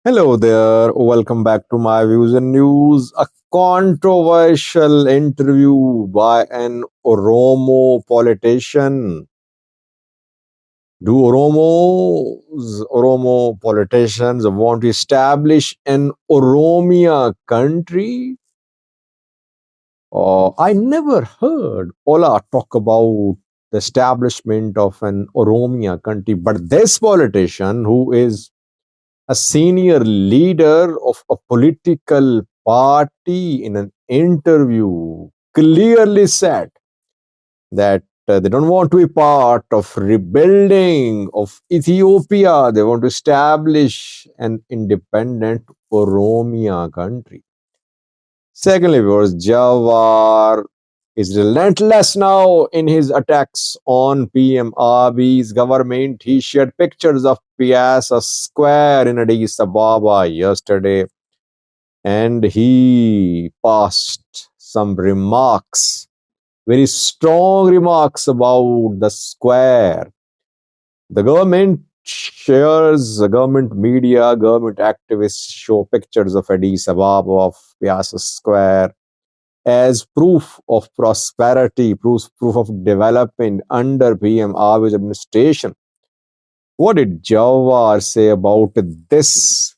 Hello there. Welcome back to my views and news. A controversial interview by an Oromo politician. Do Oromo politicians want to establish an Oromia country? I never heard Ola talk about the establishment of an Oromia country, but this politician, who is a senior leader of a political party, in an interview clearly said that they don't want to be part of rebuilding of Ethiopia. They want to establish an independent Oromia country. Secondly, was Jawar is relentless now in his attacks on PM Abiy's government. He shared pictures of Piazza Square in Addis Ababa yesterday, and he passed some remarks, very strong remarks about the square. The government shares, the government media, government activists show pictures of Addis Ababa, of Piazza Square, as proof of prosperity, proof of development under PM Abiy's administration. What did Jawar say about this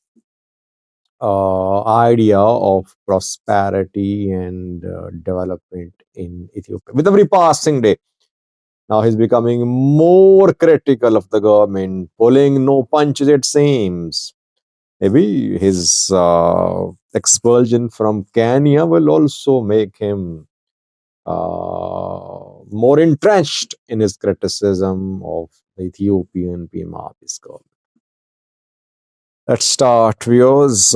idea of prosperity and development in Ethiopia? With every passing day, now he's becoming more critical of the government, pulling no punches, it seems. Maybe his expulsion from Kenya will also make him more entrenched in his criticism of the Ethiopian PM Abiy's government. Let's start, viewers.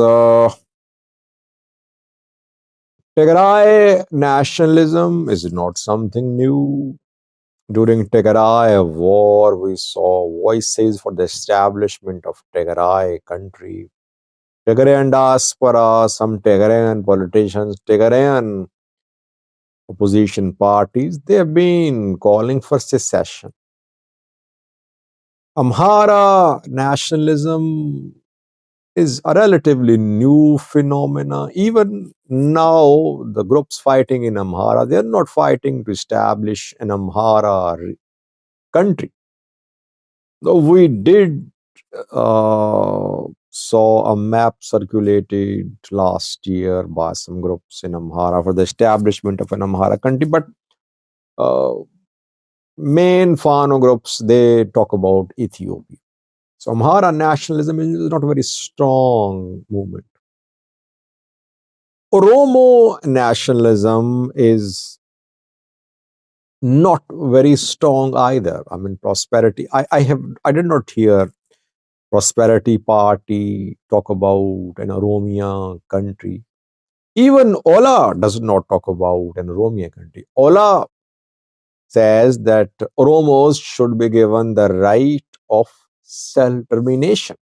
Tigray nationalism is not something new. During Tigray war, we saw voices for the establishment of Tigray country. Tigrayan diaspora, some Tigrayan politicians, Tigrayan opposition parties, they have been calling for secession. Amhara nationalism is a relatively new phenomena. Even now, the groups fighting in Amhara, they are not fighting to establish an Amhara country. Though we did saw a map circulated last year by some groups in Amhara for the establishment of an Amhara country, but uh, main Fano groups, they talk about Ethiopia. So Amhara nationalism is not a very strong movement. Oromo nationalism is not very strong either. I mean, prosperity. I did not hear Prosperity Party talk about an Oromia country. Even Ola does not talk about an Oromia country. Ola says that Oromos should be given the right of self-determination.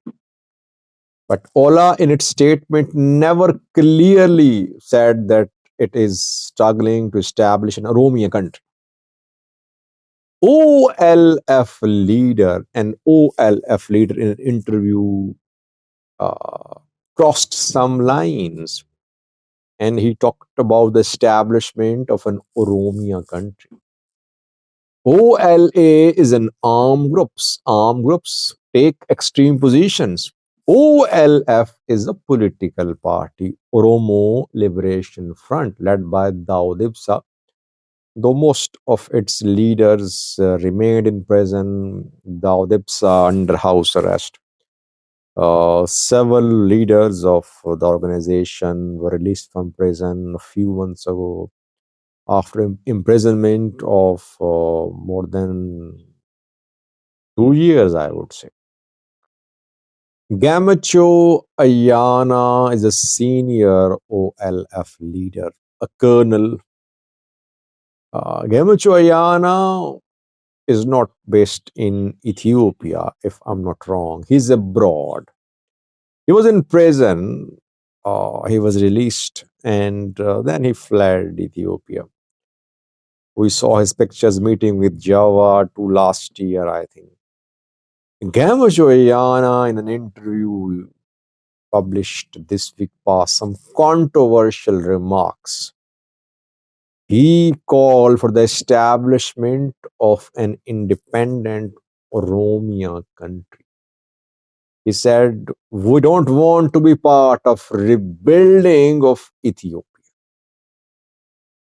But Ola, in its statement, never clearly said that it is struggling to establish an Oromia country. An OLF leader in an interview uh, crossed some lines, and he talked about the establishment of an Oromia country. OLA is an armed groups. Armed groups take extreme positions. OLF is a political party, Oromo Liberation Front, led by Dawood Ibsa. Though most of its leaders remained in prison, Dawood Ibsa under house arrest. Several leaders of the organization were released from prison a few months ago after imprisonment of more than 2 years, I would say. Gamacho Ayana is a senior OLF leader, a colonel. Gamacho Ayana is not based in Ethiopia, if I'm not wrong. He's abroad. He was in prison. He was released, and then he fled Ethiopia. We saw his pictures meeting with Jawar last year, I think. Gamacho Ayana, in an interview, published this week past some controversial remarks. He called for the establishment of an independent Oromia country. He said, we don't want to be part of rebuilding of Ethiopia.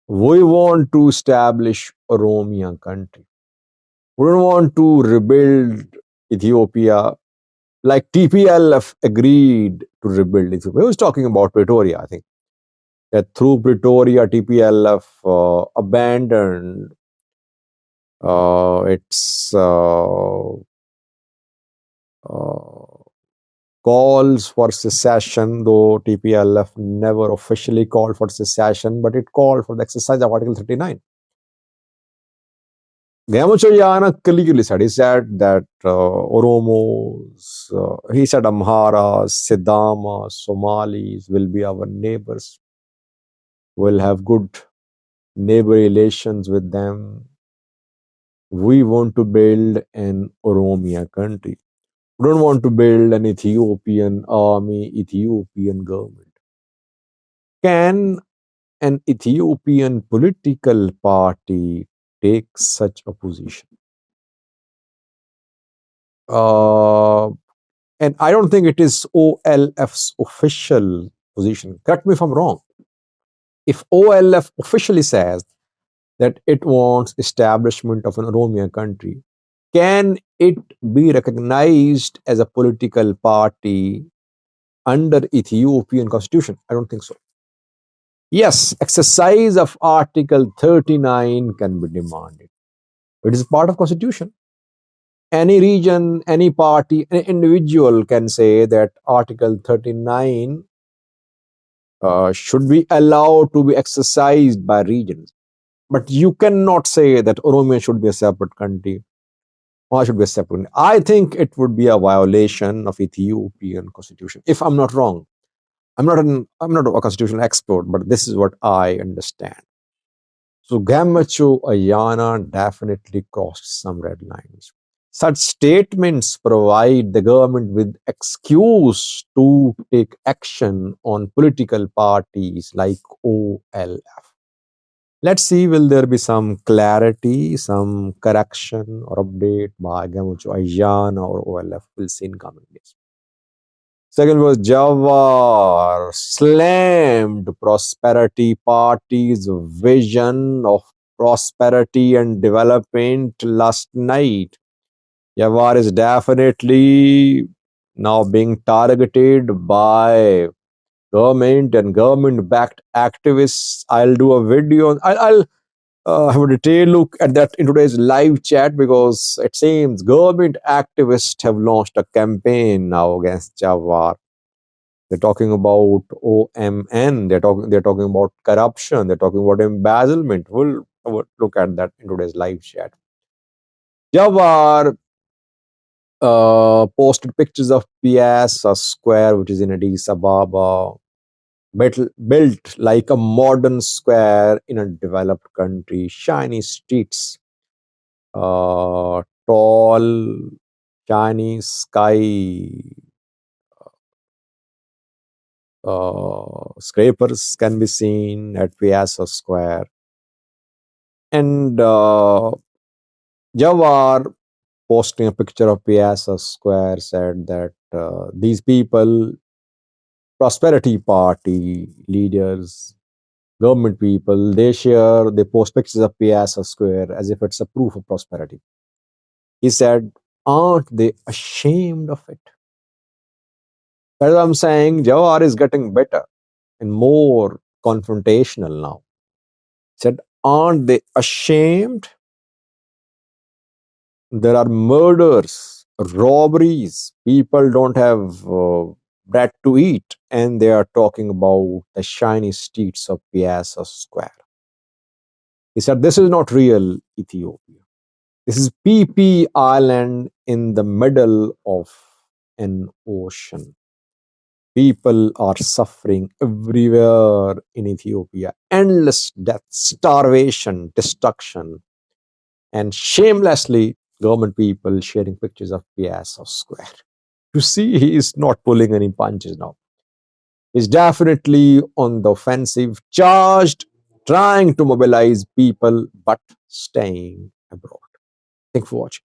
We want to establish Oromia country. We don't want to rebuild Ethiopia like TPLF agreed to rebuild Ethiopia. He was talking about Pretoria, I think, that through Pretoria, TPLF abandoned its uh, calls for secession, though TPLF never officially called for secession, but it called for the exercise of Article 39. Gamuchoyana clearly said, he said that Oromos, he said Amharas, Sidamas, Somalis will be our neighbors. We'll have good neighbor relations with them. We want to build an Oromia country. We don't want to build an Ethiopian army, Ethiopian government. Can an Ethiopian political party take such a position? Uh, and I don't think it is OLF's official position. Correct me if I'm wrong. If OLF officially says that it wants establishment of an Oromia country, can it be recognized as a political party under Ethiopian constitution? I don't think so. Yes, exercise of Article 39 can be demanded. It is part of constitution. Any region, any party, any individual can say that Article 39 should be allowed to be exercised by regions. But you cannot say that Oromia should be a separate country or should be a separate country. I think it would be a violation of Ethiopian constitution, if I'm not wrong. I'm not a constitutional expert, but this is what I understand. So Gamacho Ayana definitely crossed some red lines. Such statements provide the government with excuse to take action on political parties like OLF. Let's see, will there be some clarity, some correction or update by Gamacho Ayana or OLF? We'll see in coming days. Second was Jawar slammed Prosperity Party's vision of prosperity and development last night. Jawar is definitely now being targeted by government and government-backed activists. I'll do a video. I'll have a detailed look at that in today's live chat because it seems government activists have launched a campaign now against Jawar. They're talking about OMN. They're talking about corruption. They're talking about embezzlement. We'll look at that in today's live chat. Jawar posted pictures of Piazza Square, which is in Addis Ababa, built like a modern square in a developed country. Shiny streets, tall, shiny sky, scrapers can be seen at Piazza Square. And Jawar, posting a picture of Piazza Square, said that these people, Prosperity Party leaders, government people, they post pictures of Piazza Square as if it's a proof of prosperity. He said, aren't they ashamed of it? As I'm saying, Jawar is getting better and more confrontational now. He said, aren't they ashamed? There are murders, robberies, people don't have bread to eat, and they are talking about the shiny streets of Piazza Square. He said, this is not real Ethiopia. This is PP Island in the middle of an ocean. People are suffering everywhere in Ethiopia. Endless death, starvation, destruction, and shamelessly government people sharing pictures of Piazza Square. You see, he is not pulling any punches now. is definitely on the offensive, charged, trying to mobilize people, but staying abroad. Thank you for watching.